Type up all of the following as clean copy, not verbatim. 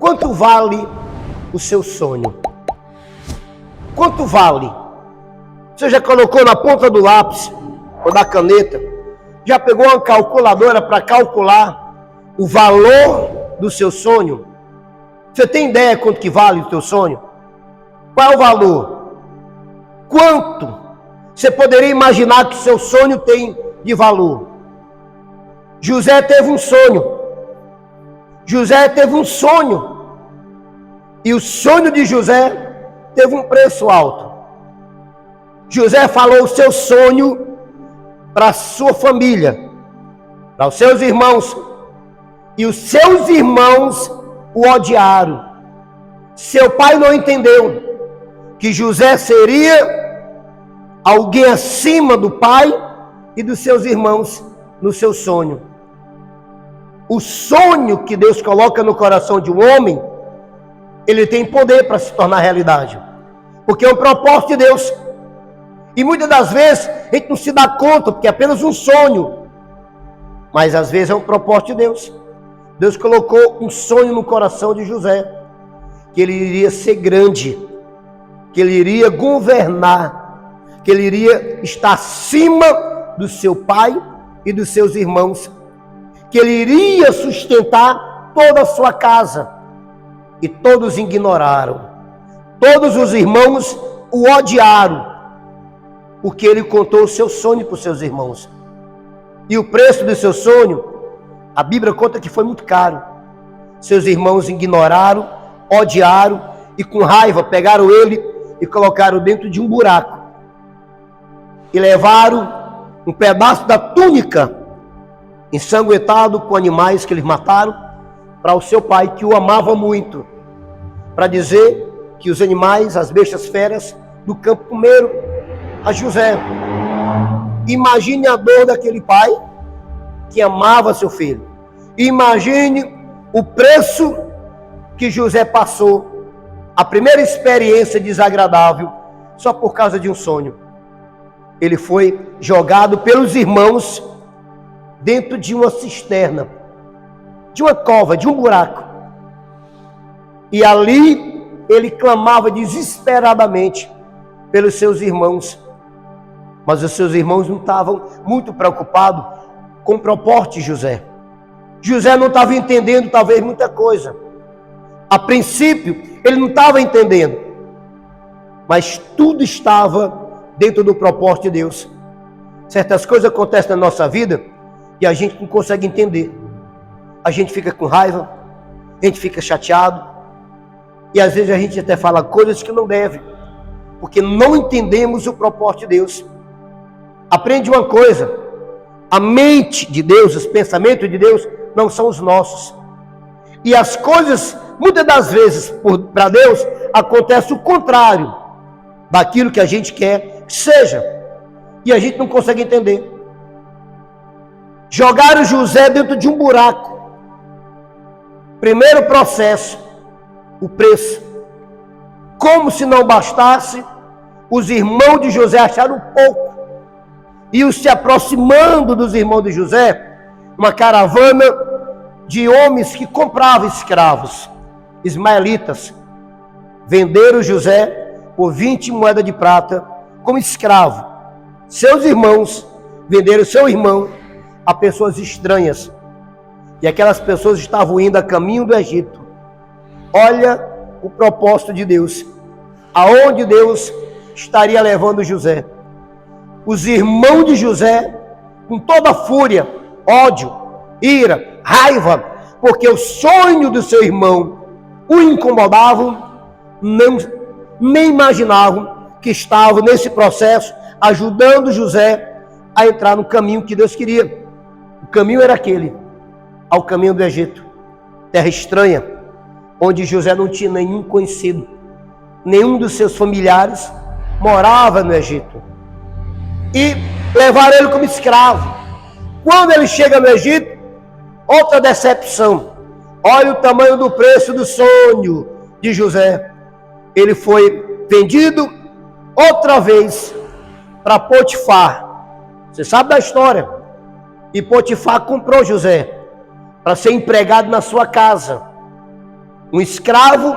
Quanto vale o seu sonho? Quanto vale? Você já colocou na ponta do lápis ou da caneta? Já pegou uma calculadora para calcular o valor do seu sonho? Você tem ideia quanto que vale o teu sonho? Qual é o valor? Quanto você poderia imaginar que o seu sonho tem de valor? José teve um sonho. José teve um sonho. E o sonho de José teve um preço alto. José falou o seu sonho para a sua família, para os seus irmãos. E os seus irmãos o odiaram. Seu pai não entendeu que José seria alguém acima do pai e dos seus irmãos no seu sonho. O sonho que Deus coloca no coração de um homem, ele tem poder para se tornar realidade, porque é um propósito de Deus. E muitas das vezes a gente não se dá conta, porque é apenas um sonho, mas às vezes é um propósito de Deus. Deus colocou um sonho no coração de José, que ele iria ser grande, que ele iria governar, que ele iria estar acima do seu pai e dos seus irmãos, que ele iria sustentar toda a sua casa. E todos ignoraram. Todos os irmãos o odiaram, porque ele contou o seu sonho para os seus irmãos. E o preço do seu sonho, a Bíblia conta que foi muito caro. Seus irmãos ignoraram, odiaram e com raiva pegaram ele e colocaram dentro de um buraco. E levaram um pedaço da túnica ensanguentado com animais que eles mataram para o seu pai, que o amava muito, para dizer que os animais, as bestas feras do campo comeram a José. Imagine a dor daquele pai que amava seu filho. Imagine o preço que José passou, a primeira experiência desagradável, só por causa de um sonho. Ele foi jogado pelos irmãos dentro de uma cisterna, de uma cova, de um buraco. E ali ele clamava desesperadamente pelos seus irmãos. Mas os seus irmãos não estavam muito preocupados com o propósito de José. José não estava entendendo talvez muita coisa. A princípio ele não estava entendendo, mas tudo estava dentro do propósito de Deus. Certas coisas acontecem na nossa vida e a gente não consegue entender. A gente fica com raiva, a gente fica chateado, e às vezes a gente até fala coisas que não deve, porque não entendemos o propósito de Deus. Aprende uma coisa: a mente de Deus, os pensamentos de Deus não são os nossos. E as coisas, muitas das vezes, para Deus, acontece o contrário daquilo que a gente quer que seja. E a gente não consegue entender. Jogaram José dentro de um buraco. Primeiro processo, o preço. Como se não bastasse, os irmãos de José acharam pouco. E se aproximando dos irmãos de José, uma caravana de homens que compravam escravos, ismaelitas, venderam José por 20 moedas de prata como escravo. Seus irmãos venderam seu irmão a pessoas estranhas. E aquelas pessoas estavam indo a caminho do Egito. Olha o propósito de Deus. Aonde Deus estaria levando José. Os irmãos de José, com toda fúria, ódio, ira, raiva, porque o sonho do seu irmão o incomodavam, nem imaginavam que estavam nesse processo ajudando José a entrar no caminho que Deus queria. O caminho era aquele, ao caminho do Egito, terra estranha, onde José não tinha nenhum conhecido, nenhum dos seus familiares morava no Egito. E levaram ele como escravo. Quando ele chega no Egito, outra decepção. Olha o tamanho do preço do sonho de José. Ele foi vendido outra vez para Potifar. Você sabe da história. E Potifar comprou José para ser empregado na sua casa. Um escravo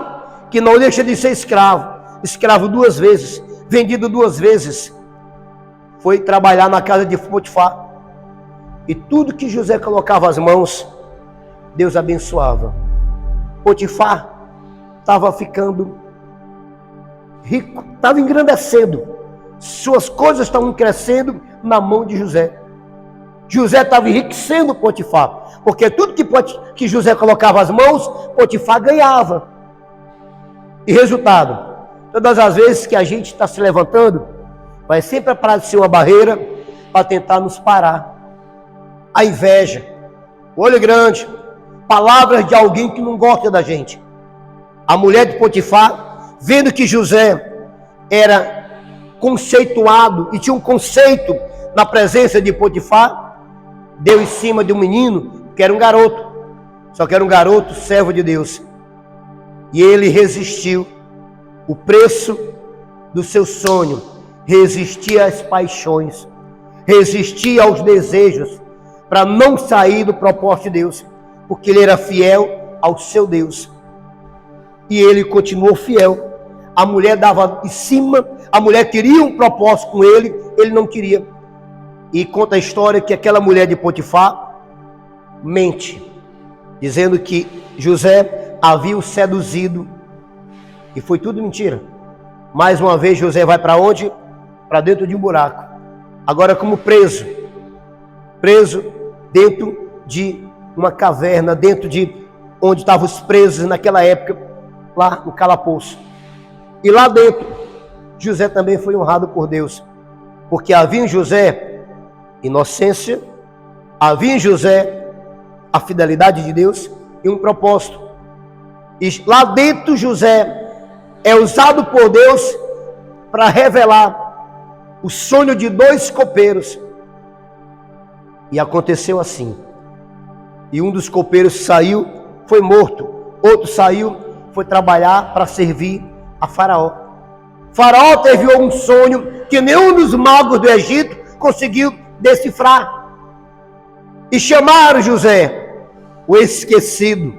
que não deixa de ser escravo. Escravo 2 vezes, vendido 2 vezes. Foi trabalhar na casa de Potifar. E tudo que José colocava as mãos, Deus abençoava. Potifar estava ficando rico, estava engrandecendo. Suas coisas estavam crescendo na mão de José. José estava enriquecendo Potifar, porque tudo que José colocava as mãos, Potifar ganhava. E resultado, todas as vezes que a gente está se levantando, vai sempre aparecer uma barreira para tentar nos parar. A inveja, o olho grande, palavras de alguém que não gosta da gente. A mulher de Potifar, vendo que José era conceituado e tinha um conceito na presença de Potifar, deu em cima de um menino que era um garoto, só que era um garoto servo de Deus. E ele resistiu. O preço do seu sonho, resistia às paixões, resistia aos desejos, para não sair do propósito de Deus, porque ele era fiel ao seu Deus. E ele continuou fiel. A mulher dava em cima, a mulher queria um propósito com ele, ele não queria. E conta a história que aquela mulher de Potifar mente, dizendo que José havia o seduzido, e foi tudo mentira. Mais uma vez José vai para onde? Para dentro de um buraco. Agora como preso dentro de uma caverna, dentro de onde estavam os presos naquela época, lá no calabouço. E lá dentro, José também foi honrado por Deus, porque havia em José inocência, havia em José a fidelidade de Deus e um propósito. E lá dentro José é usado por Deus para revelar o sonho de 2 copeiros. E aconteceu assim. E um dos copeiros saiu, foi morto. Outro saiu, foi trabalhar para servir a Faraó. Faraó teve um sonho que nenhum dos magos do Egito conseguiu decifrar. E chamaram José, o esquecido,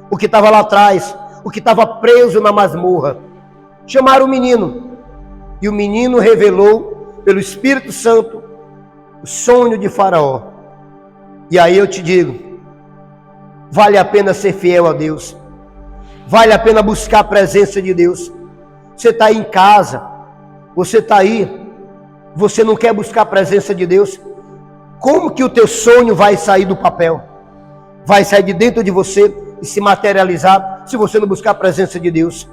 o que estava lá atrás, o que estava preso na masmorra. Chamaram o menino. E o menino revelou, pelo Espírito Santo, o sonho de Faraó. E aí eu te digo, vale a pena ser fiel a Deus. Vale a pena buscar a presença de Deus. Você está aí em casa, você está aí, você não quer buscar a presença de Deus. Como que o teu sonho vai sair do papel? Vai sair de dentro de você e se materializar se você não buscar a presença de Deus?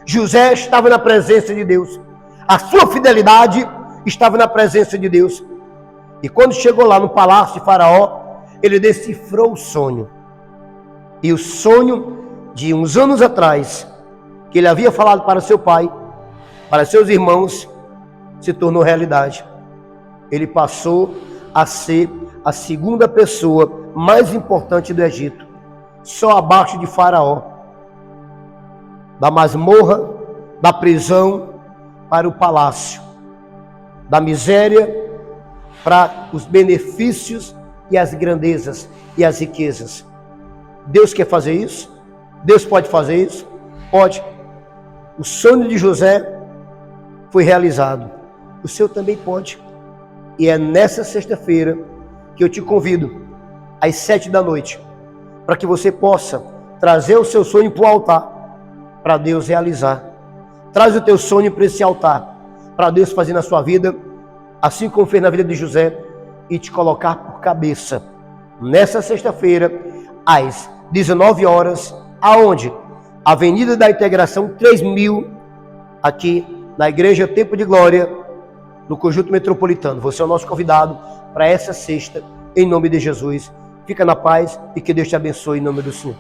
José estava na presença de Deus. A sua fidelidade estava na presença de Deus. E quando chegou lá no palácio de Faraó, ele decifrou o sonho. E o sonho de uns anos atrás, que ele havia falado para seu pai, para seus irmãos, se tornou realidade. Ele passou a ser a segunda pessoa mais importante do Egito, só abaixo de Faraó. Da masmorra, da prisão para o palácio, da miséria para os benefícios e as grandezas e as riquezas. Deus quer fazer isso? Deus pode fazer isso? Pode. O sonho de José foi realizado. O seu também pode. E é nessa sexta-feira que eu te convido, às 7 da noite, para que você possa trazer o seu sonho para o altar, para Deus realizar. Traz o teu sonho para esse altar, para Deus fazer na sua vida, assim como fez na vida de José, e te colocar por cabeça. Nessa sexta-feira, às 19 horas, aonde? Avenida da Integração 3000, aqui na Igreja Tempo de Glória, no Conjunto Metropolitano. Você é o nosso convidado para essa sexta, em nome de Jesus. Fica na paz e que Deus te abençoe em nome do Senhor.